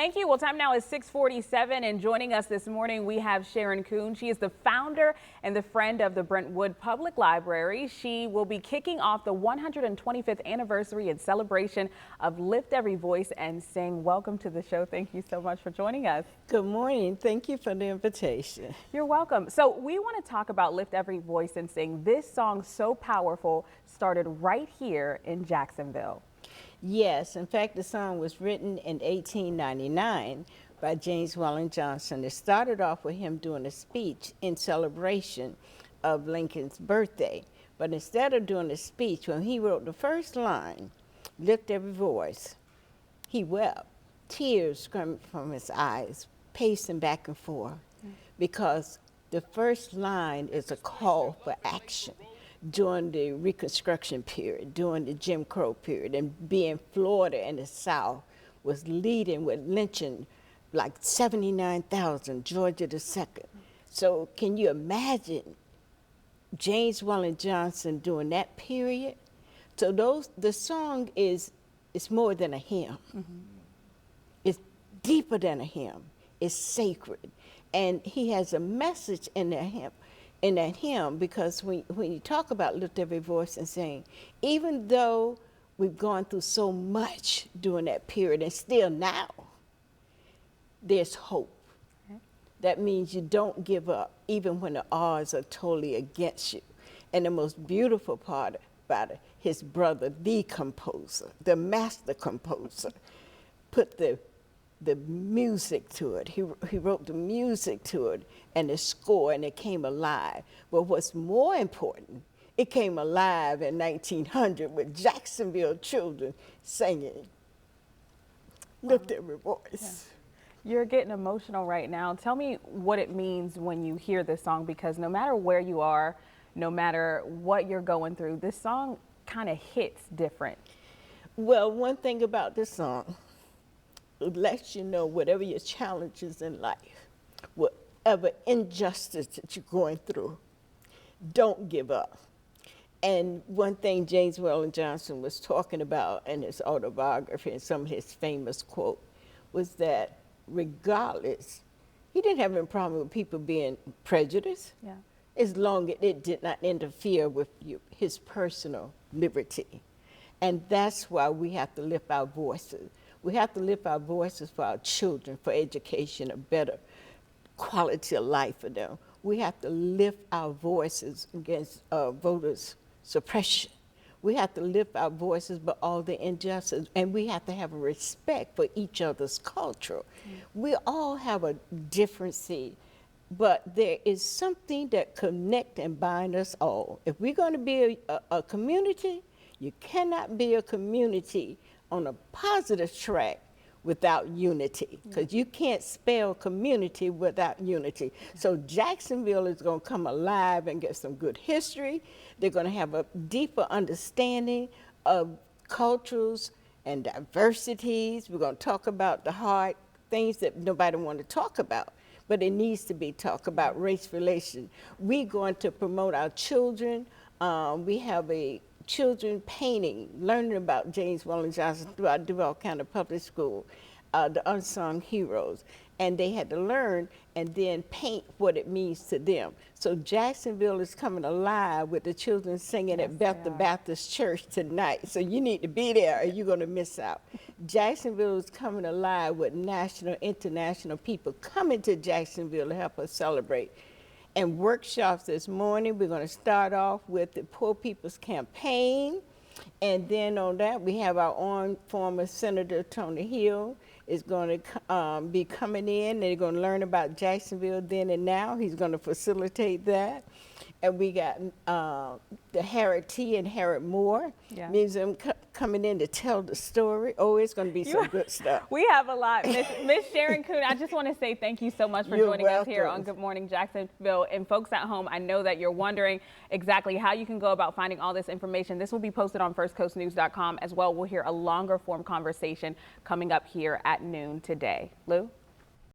Thank you. Well, time now is 6:47, and joining us this morning, we have Sharon Kuhn. She is the founder and the friend of the Brentwood Public Library. She will be kicking off the 125th anniversary and celebration of Lift Every Voice and Sing. Welcome to the show. Thank you so much for joining us. Good morning. Thank you for the invitation. You're welcome. So we want to talk about Lift Every Voice and Sing. This song, so powerful, started right here in Jacksonville. Yes, in fact, the song was written in 1899 by James Weldon Johnson. It started off with him doing a speech in celebration of Lincoln's birthday. But instead of doing a speech, when he wrote the first line, Lift Every Voice, he wept, tears coming from his eyes, pacing back and forth, because the first line is a call for action. During the Reconstruction period, during the Jim Crow period, and being Florida in the South was leading with lynching like 79,000, Georgia the second. So can you imagine James Weldon Johnson during that period? So the song is more than a hymn. Mm-hmm. It's deeper than a hymn. It's sacred. And he has a message in that hymn, because when you talk about Lift Every Voice and Sing, even though we've gone through so much during that period and still now, there's hope. Okay. That means you don't give up, even when the odds are totally against you. And the most beautiful part about it, his brother, the composer, the master composer, put the music to it. He wrote the music to it and the score, and it came alive. But what's more important, it came alive in 1900 with Jacksonville children singing Lift Every Voice. Yeah. You're getting emotional right now. Tell me what it means when you hear this song, because no matter where you are, no matter what you're going through, this song kind of hits different. Well, one thing about this song, it lets you know whatever your challenges in life, whatever injustice that you're going through, don't give up. And one thing James Weldon Johnson was talking about in his autobiography and some of his famous quote was that regardless, he didn't have any problem with people being prejudiced, yeah, as long as it did not interfere with his personal liberty. And that's why we have to lift our voices. We have to lift our voices for our children, for education, a better quality of life for them. We have to lift our voices against voters' suppression. We have to lift our voices for all the injustice, and we have to have a respect for each other's culture. We all have a difference, but there is something that connects and binds us all. If we're going to be a community, you cannot be a community on a positive track without unity, because you can't spell community without unity. So Jacksonville is going to come alive and get some good history. They're going to have a deeper understanding of cultures and diversities. We're going to talk about the hard things that nobody wants to talk about, but it needs to be talked about, race relations. We're going to promote our children. We have a children painting, learning about James Weldon Johnson through our Duval County Public School, the unsung heroes. And they had to learn and then paint what it means to them. So Jacksonville is coming alive with the children singing at Bethel Baptist Church tonight. So you need to be there or you're going to miss out. Jacksonville is coming alive with national, international people coming to Jacksonville to help us celebrate. And workshops this morning, we're going to start off with the Poor People's Campaign. And then on that, we have our own former Senator Tony Hill is going to be coming in. They're going to learn about Jacksonville then and now. He's going to facilitate that. And we got the Harriet T. and Harriet Moore Museum coming in to tell the story. Oh, it's going to be some good stuff. We have a lot. Miss Sharon Kuhn, I just want to say thank you so much for joining us here on Good Morning Jacksonville. And folks at home, I know that you're wondering exactly how you can go about finding all this information. This will be posted on firstcoastnews.com as well. We'll hear a longer form conversation coming up here at noon today. Lou?